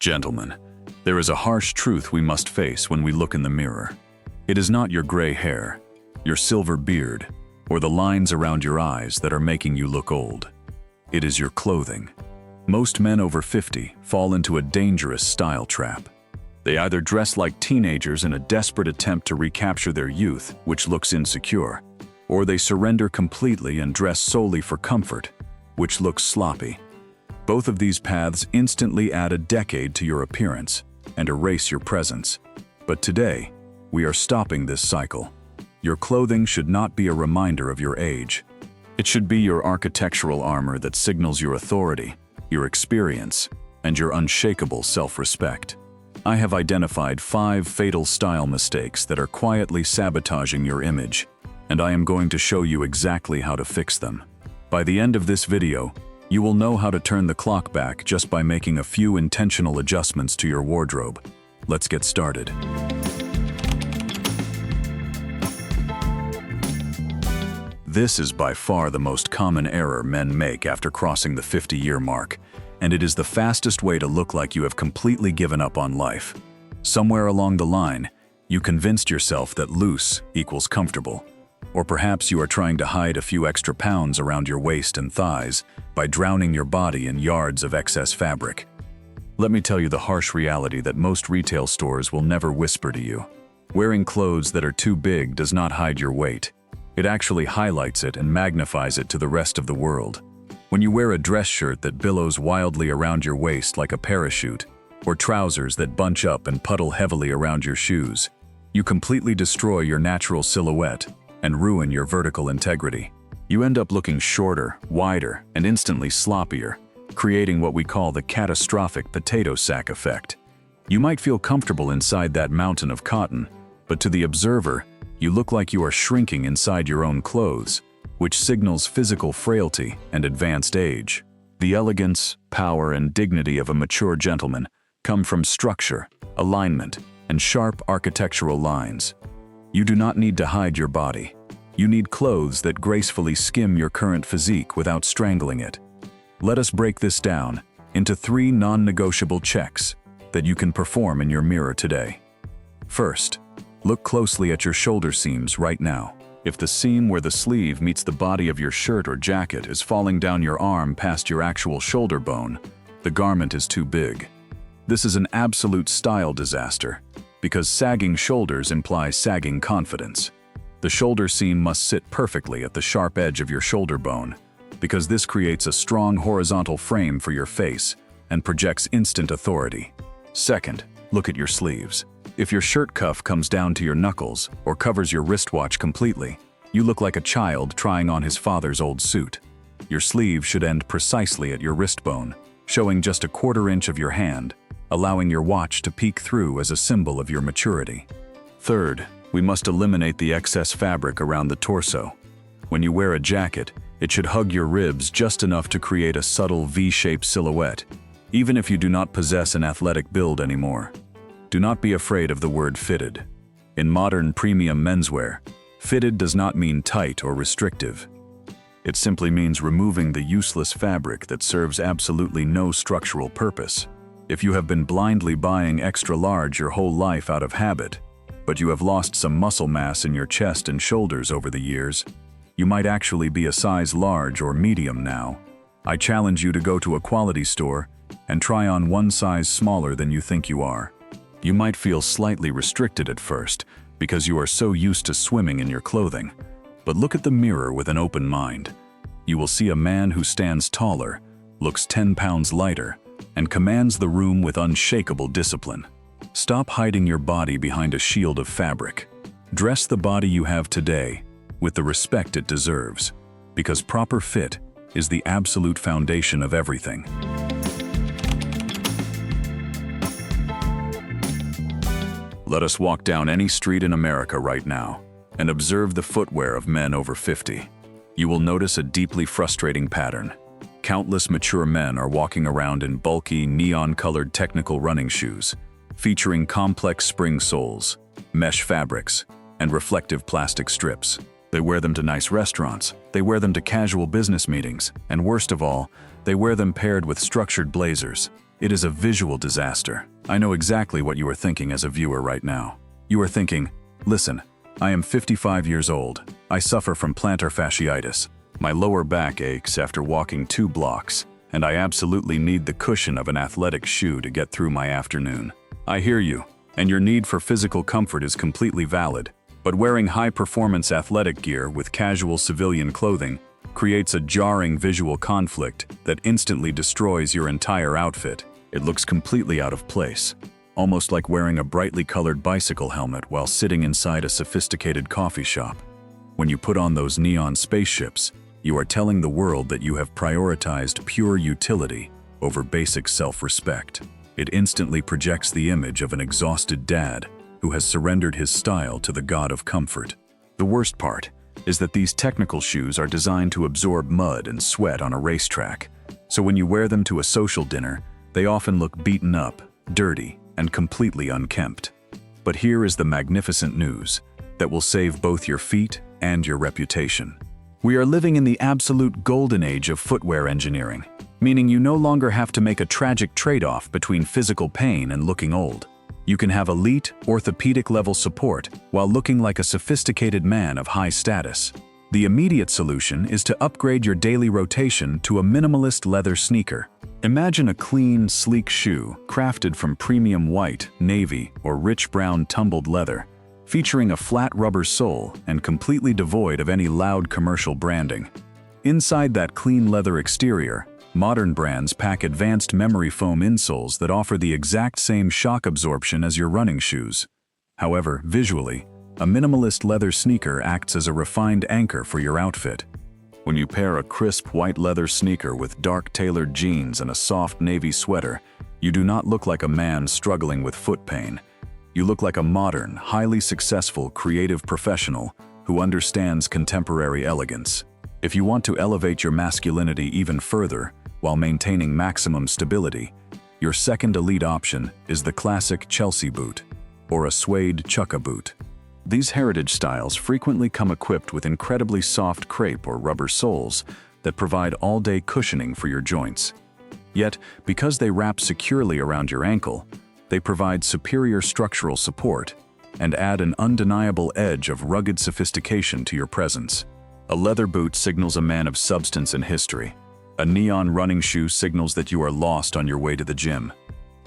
Gentlemen, there is a harsh truth we must face when we look in the mirror. It is not your gray hair, your silver beard, or the lines around your eyes that are making you look old. It is your clothing. Most men over 50 fall into a dangerous style trap. They either dress like teenagers in a desperate attempt to recapture their youth, which looks insecure, or they surrender completely and dress solely for comfort, which looks sloppy. Both of these paths instantly add a decade to your appearance and erase your presence. But today, we are stopping this cycle. Your clothing should not be a reminder of your age. It should be your architectural armor that signals your authority, your experience, and your unshakable self-respect. I have identified 5 fatal style mistakes that are quietly sabotaging your image, and I am going to show you exactly how to fix them. By the end of this video, you will know how to turn the clock back just by making a few intentional adjustments to your wardrobe. Let's get started. This is by far the most common error men make after crossing the 50-year mark, and it is the fastest way to look like you have completely given up on life. Somewhere along the line, you convinced yourself that loose equals comfortable. Or perhaps you are trying to hide a few extra pounds around your waist and thighs by drowning your body in yards of excess fabric. Let me tell you the harsh reality that most retail stores will never whisper to you. Wearing clothes that are too big does not hide your weight. It actually highlights it and magnifies it to the rest of the world. When you wear a dress shirt that billows wildly around your waist like a parachute, or trousers that bunch up and puddle heavily around your shoes, you completely destroy your natural silhouette and ruin your vertical integrity. You end up looking shorter, wider, and instantly sloppier, creating what we call the catastrophic potato sack effect. You might feel comfortable inside that mountain of cotton, but to the observer, you look like you are shrinking inside your own clothes, which signals physical frailty and advanced age. The elegance, power, and dignity of a mature gentleman come from structure, alignment, and sharp architectural lines. You do not need to hide your body. You need clothes that gracefully skim your current physique without strangling it. Let us break this down into 3 non-negotiable checks that you can perform in your mirror today. First, look closely at your shoulder seams right now. If the seam where the sleeve meets the body of your shirt or jacket is falling down your arm past your actual shoulder bone, the garment is too big. This is an absolute style disaster, because sagging shoulders imply sagging confidence. The shoulder seam must sit perfectly at the sharp edge of your shoulder bone, because this creates a strong horizontal frame for your face and projects instant authority. Second, look at your sleeves. If your shirt cuff comes down to your knuckles or covers your wristwatch completely, you look like a child trying on his father's old suit. Your sleeve should end precisely at your wrist bone, showing just a 1/4 inch of your hand, allowing your watch to peek through as a symbol of your maturity. Third, we must eliminate the excess fabric around the torso. When you wear a jacket, it should hug your ribs just enough to create a subtle V-shaped silhouette, even if you do not possess an athletic build anymore. Do not be afraid of the word fitted. In modern premium menswear, fitted does not mean tight or restrictive. It simply means removing the useless fabric that serves absolutely no structural purpose. If you have been blindly buying extra large your whole life out of habit, but you have lost some muscle mass in your chest and shoulders over the years, you might actually be a size large or medium now. I challenge you to go to a quality store and try on one size smaller than you think you are. You might feel slightly restricted at first because you are so used to swimming in your clothing, but look at the mirror with an open mind. You will see a man who stands taller, looks 10 pounds lighter, and commands the room with unshakable discipline. Stop hiding your body behind a shield of fabric. Dress the body you have today with the respect it deserves, because proper fit is the absolute foundation of everything. Let us walk down any street in America right now and observe the footwear of men over 50. You will notice a deeply frustrating pattern. Countless mature men are walking around in bulky, neon-colored technical running shoes, featuring complex spring soles, mesh fabrics, and reflective plastic strips. They wear them to nice restaurants, they wear them to casual business meetings, and worst of all, they wear them paired with structured blazers. It is a visual disaster. I know exactly what you are thinking as a viewer right now. You are thinking, listen, I am 55 years old. I suffer from plantar fasciitis. My lower back aches after walking 2 blocks, and I absolutely need the cushion of an athletic shoe to get through my afternoon. I hear you, and your need for physical comfort is completely valid, but wearing high-performance athletic gear with casual civilian clothing creates a jarring visual conflict that instantly destroys your entire outfit. It looks completely out of place, almost like wearing a brightly colored bicycle helmet while sitting inside a sophisticated coffee shop. When you put on those neon spaceships, you are telling the world that you have prioritized pure utility over basic self-respect. It instantly projects the image of an exhausted dad who has surrendered his style to the god of comfort. The worst part is that these technical shoes are designed to absorb mud and sweat on a racetrack, so when you wear them to a social dinner, they often look beaten up, dirty, and completely unkempt. But here is the magnificent news that will save both your feet and your reputation. We are living in the absolute golden age of footwear engineering, meaning you no longer have to make a tragic trade-off between physical pain and looking old. You can have elite, orthopedic-level support while looking like a sophisticated man of high status. The immediate solution is to upgrade your daily rotation to a minimalist leather sneaker. Imagine a clean, sleek shoe crafted from premium white, navy, or rich brown tumbled leather, featuring a flat rubber sole and completely devoid of any loud commercial branding. Inside that clean leather exterior, modern brands pack advanced memory foam insoles that offer the exact same shock absorption as your running shoes. However, visually, a minimalist leather sneaker acts as a refined anchor for your outfit. When you pair a crisp white leather sneaker with dark tailored jeans and a soft navy sweater, you do not look like a man struggling with foot pain. You look like a modern, highly successful creative professional who understands contemporary elegance. If you want to elevate your masculinity even further while maintaining maximum stability, your second elite option is the classic Chelsea boot, or a suede chukka boot. These heritage styles frequently come equipped with incredibly soft crepe or rubber soles that provide all-day cushioning for your joints. Yet, because they wrap securely around your ankle, they provide superior structural support and add an undeniable edge of rugged sophistication to your presence. A leather boot signals a man of substance and history. A neon running shoe signals that you are lost on your way to the gym.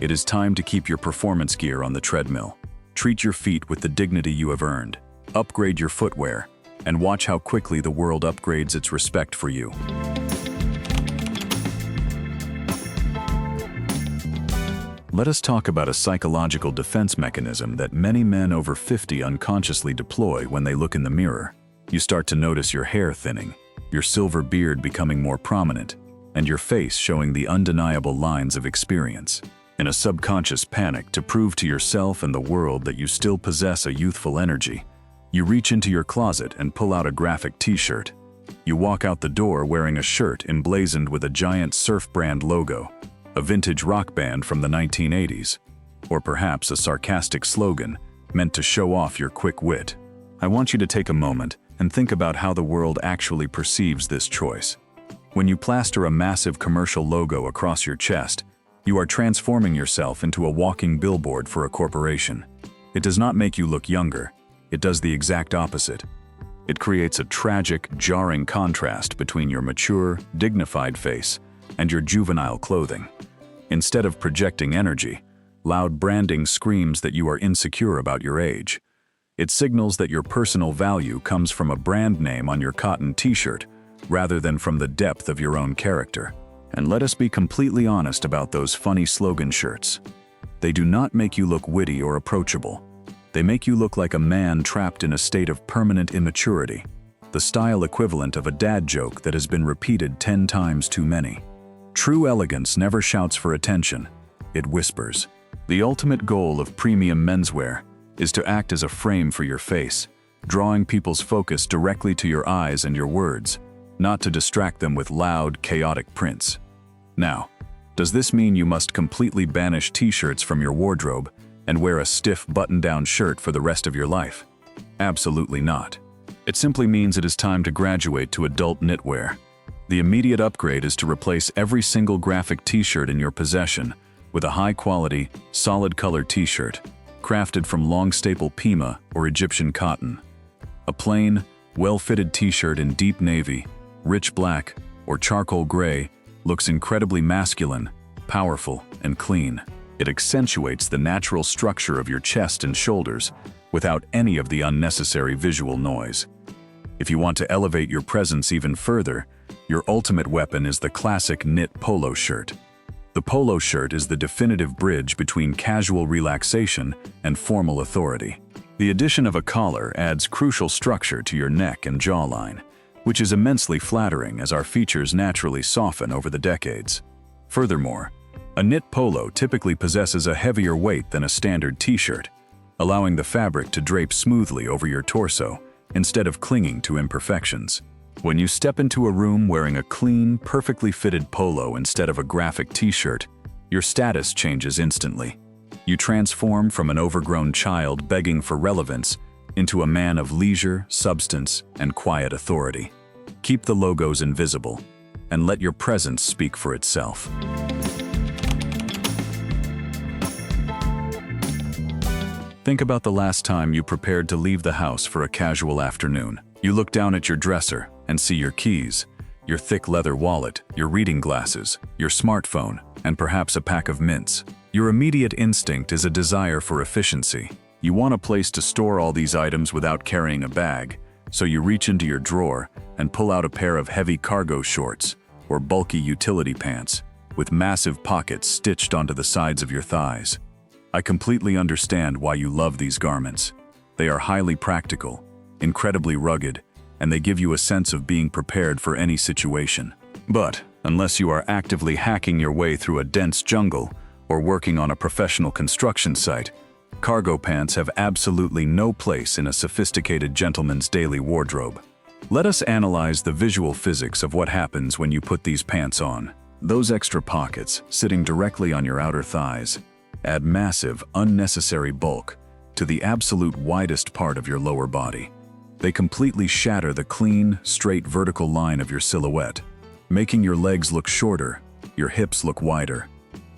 It is time to keep your performance gear on the treadmill. Treat your feet with the dignity you have earned. Upgrade your footwear, and watch how quickly the world upgrades its respect for you. Let us talk about a psychological defense mechanism that many men over 50 unconsciously deploy when they look in the mirror. You start to notice your hair thinning, your silver beard becoming more prominent, and your face showing the undeniable lines of experience. In a subconscious panic to prove to yourself and the world that you still possess a youthful energy, you reach into your closet and pull out a graphic t-shirt. You walk out the door wearing a shirt emblazoned with a giant surf brand logo, a vintage rock band from the 1980s, or perhaps a sarcastic slogan meant to show off your quick wit. I want you to take a moment and think about how the world actually perceives this choice. When you plaster a massive commercial logo across your chest, you are transforming yourself into a walking billboard for a corporation. It does not make you look younger. It does the exact opposite. It creates a tragic, jarring contrast between your mature, dignified face and your juvenile clothing. Instead of projecting energy, loud branding screams that you are insecure about your age. It signals that your personal value comes from a brand name on your cotton t-shirt rather than from the depth of your own character. And let us be completely honest about those funny slogan shirts. They do not make you look witty or approachable. They make you look like a man trapped in a state of permanent immaturity, the style equivalent of a dad joke that has been repeated 10 times too many. True elegance never shouts for attention, it whispers. The ultimate goal of premium menswear is to act as a frame for your face, drawing people's focus directly to your eyes and your words, not to distract them with loud, chaotic prints. Now, does this mean you must completely banish t-shirts from your wardrobe and wear a stiff button-down shirt for the rest of your life? Absolutely not. It simply means it is time to graduate to adult knitwear. The immediate upgrade is to replace every single graphic t-shirt in your possession with a high-quality, solid-color t-shirt, crafted from long-staple Pima or Egyptian cotton. A plain, well-fitted t-shirt in deep navy, rich black, or charcoal gray looks incredibly masculine, powerful, and clean. It accentuates the natural structure of your chest and shoulders without any of the unnecessary visual noise. If you want to elevate your presence even further, your ultimate weapon is the classic knit polo shirt. The polo shirt is the definitive bridge between casual relaxation and formal authority. The addition of a collar adds crucial structure to your neck and jawline, which is immensely flattering as our features naturally soften over the decades. Furthermore, a knit polo typically possesses a heavier weight than a standard t-shirt, allowing the fabric to drape smoothly over your torso instead of clinging to imperfections. When you step into a room wearing a clean, perfectly fitted polo instead of a graphic t-shirt, your status changes instantly. You transform from an overgrown child begging for relevance into a man of leisure, substance, and quiet authority. Keep the logos invisible, and let your presence speak for itself. Think about the last time you prepared to leave the house for a casual afternoon. You look down at your dresser and see your keys, your thick leather wallet, your reading glasses, your smartphone, and perhaps a pack of mints. Your immediate instinct is a desire for efficiency. You want a place to store all these items without carrying a bag, so you reach into your drawer and pull out a pair of heavy cargo shorts or bulky utility pants with massive pockets stitched onto the sides of your thighs. I completely understand why you love these garments. They are highly practical, incredibly rugged, and they give you a sense of being prepared for any situation. But unless you are actively hacking your way through a dense jungle or working on a professional construction site, cargo pants have absolutely no place in a sophisticated gentleman's daily wardrobe. Let us analyze the visual physics of what happens when you put these pants on. Those extra pockets, sitting directly on your outer thighs, add massive, unnecessary bulk to the absolute widest part of your lower body. They completely shatter the clean, straight vertical line of your silhouette, making your legs look shorter, your hips look wider,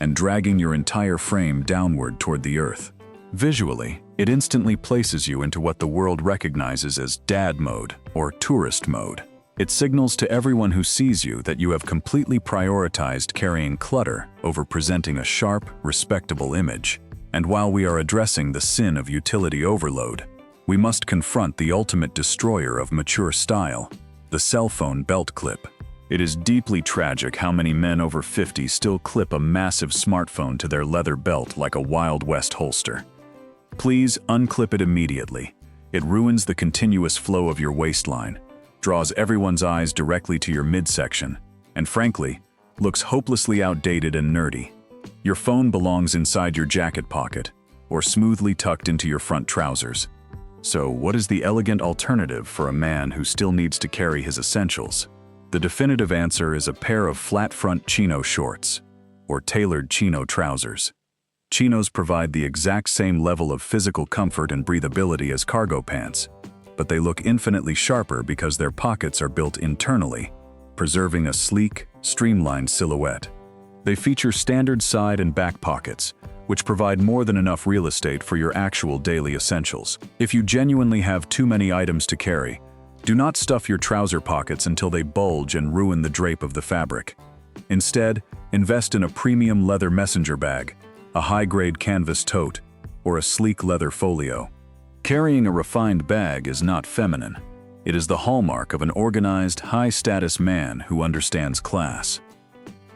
and dragging your entire frame downward toward the earth. Visually, it instantly places you into what the world recognizes as dad mode or tourist mode. It signals to everyone who sees you that you have completely prioritized carrying clutter over presenting a sharp, respectable image. And while we are addressing the sin of utility overload, we must confront the ultimate destroyer of mature style, the cell phone belt clip. It is deeply tragic how many men over 50 still clip a massive smartphone to their leather belt like a Wild West holster. Please unclip it immediately. It ruins the continuous flow of your waistline, draws everyone's eyes directly to your midsection, and frankly, looks hopelessly outdated and nerdy. Your phone belongs inside your jacket pocket, or smoothly tucked into your front trousers. So, what is the elegant alternative for a man who still needs to carry his essentials? The definitive answer is a pair of flat-front chino shorts, or tailored chino trousers. Chinos provide the exact same level of physical comfort and breathability as cargo pants, but they look infinitely sharper because their pockets are built internally, preserving a sleek, streamlined silhouette. They feature standard side and back pockets, which provide more than enough real estate for your actual daily essentials. If you genuinely have too many items to carry, do not stuff your trouser pockets until they bulge and ruin the drape of the fabric. Instead, invest in a premium leather messenger bag, a high-grade canvas tote, or a sleek leather folio. Carrying a refined bag is not feminine. It is the hallmark of an organized, high-status man who understands class.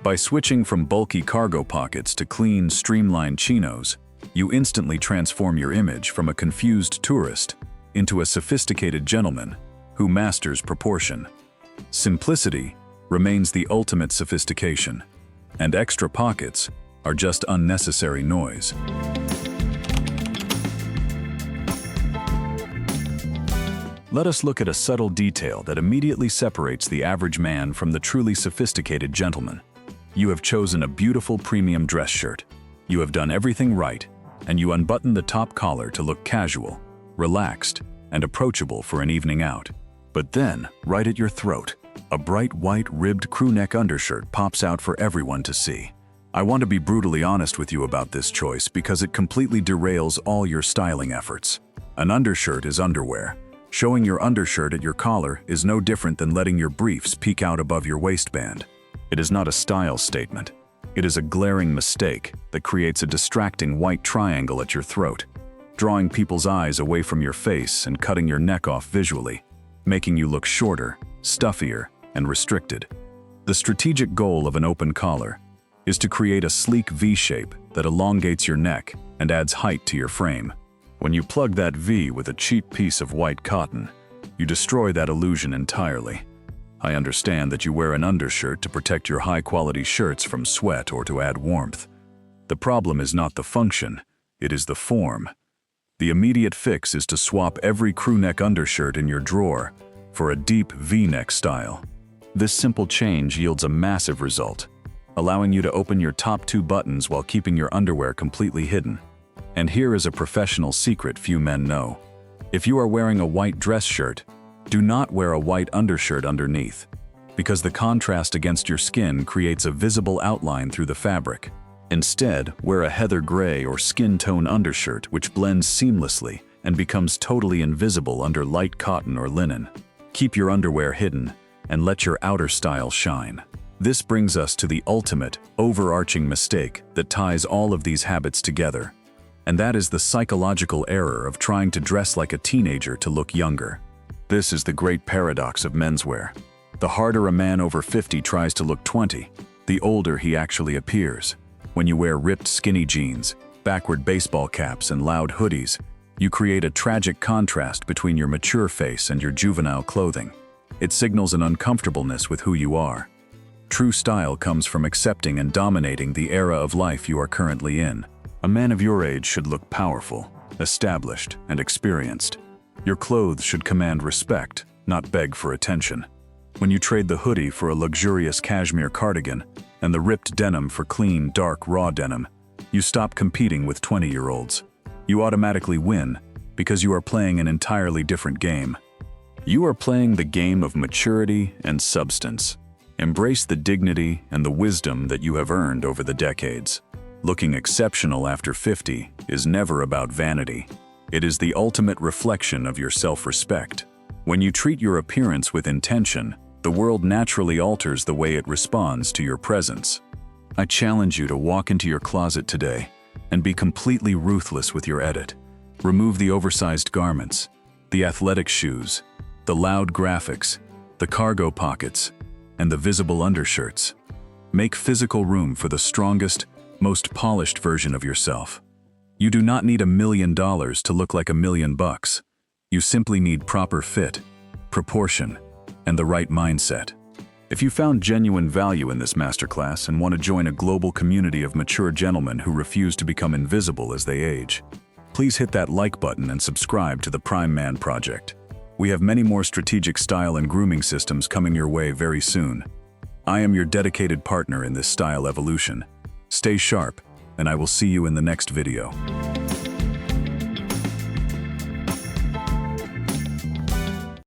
By switching from bulky cargo pockets to clean, streamlined chinos, you instantly transform your image from a confused tourist into a sophisticated gentleman who masters proportion. Simplicity remains the ultimate sophistication, and extra pockets are just unnecessary noise. Let us look at a subtle detail that immediately separates the average man from the truly sophisticated gentleman. You have chosen a beautiful premium dress shirt. You have done everything right, and you unbutton the top collar to look casual, relaxed, and approachable for an evening out. But then, right at your throat, a bright white ribbed crew neck undershirt pops out for everyone to see. I want to be brutally honest with you about this choice because it completely derails all your styling efforts. An undershirt is underwear. Showing your undershirt at your collar is no different than letting your briefs peek out above your waistband. It is not a style statement. It is a glaring mistake that creates a distracting white triangle at your throat, drawing people's eyes away from your face and cutting your neck off visually, making you look shorter, stuffier, and restricted. The strategic goal of an open collar is to create a sleek V-shape that elongates your neck and adds height to your frame. When you plug that V with a cheap piece of white cotton, you destroy that illusion entirely. I understand that you wear an undershirt to protect your high-quality shirts from sweat or to add warmth. The problem is not the function, it is the form. The immediate fix is to swap every crewneck undershirt in your drawer for a deep V-neck style. This simple change yields a massive result, allowing you to open your top 2 buttons while keeping your underwear completely hidden. And here is a professional secret few men know. If you are wearing a white dress shirt, do not wear a white undershirt underneath, because the contrast against your skin creates a visible outline through the fabric. Instead, wear a heather gray or skin tone undershirt which blends seamlessly and becomes totally invisible under light cotton or linen. Keep your underwear hidden and let your outer style shine. This brings us to the ultimate, overarching mistake that ties all of these habits together, and that is the psychological error of trying to dress like a teenager to look younger. This is the great paradox of menswear. The harder a man over 50 tries to look 20, the older he actually appears. When you wear ripped skinny jeans, backward baseball caps, and loud hoodies, you create a tragic contrast between your mature face and your juvenile clothing. It signals an uncomfortableness with who you are. True style comes from accepting and dominating the era of life you are currently in. A man of your age should look powerful, established, and experienced. Your clothes should command respect, not beg for attention. When you trade the hoodie for a luxurious cashmere cardigan and the ripped denim for clean, dark, raw denim, you stop competing with 20-year-olds. You automatically win because you are playing an entirely different game. You are playing the game of maturity and substance. Embrace the dignity and the wisdom that you have earned over the decades. Looking exceptional after 50 is never about vanity. It is the ultimate reflection of your self-respect. When you treat your appearance with intention, the world naturally alters the way it responds to your presence. I challenge you to walk into your closet today and be completely ruthless with your edit. Remove the oversized garments, the athletic shoes, the loud graphics, the cargo pockets, and the visible undershirts. Make physical room for the strongest, most polished version of yourself. You do not need $1 million to look like $1 million. You simply need proper fit, proportion, and the right mindset. If you found genuine value in this masterclass and want to join a global community of mature gentlemen who refuse to become invisible as they age, please hit that like button and subscribe to the Prime Man Project. We have many more strategic style and grooming systems coming your way very soon. I am your dedicated partner in this style evolution. Stay sharp, and I will see you in the next video.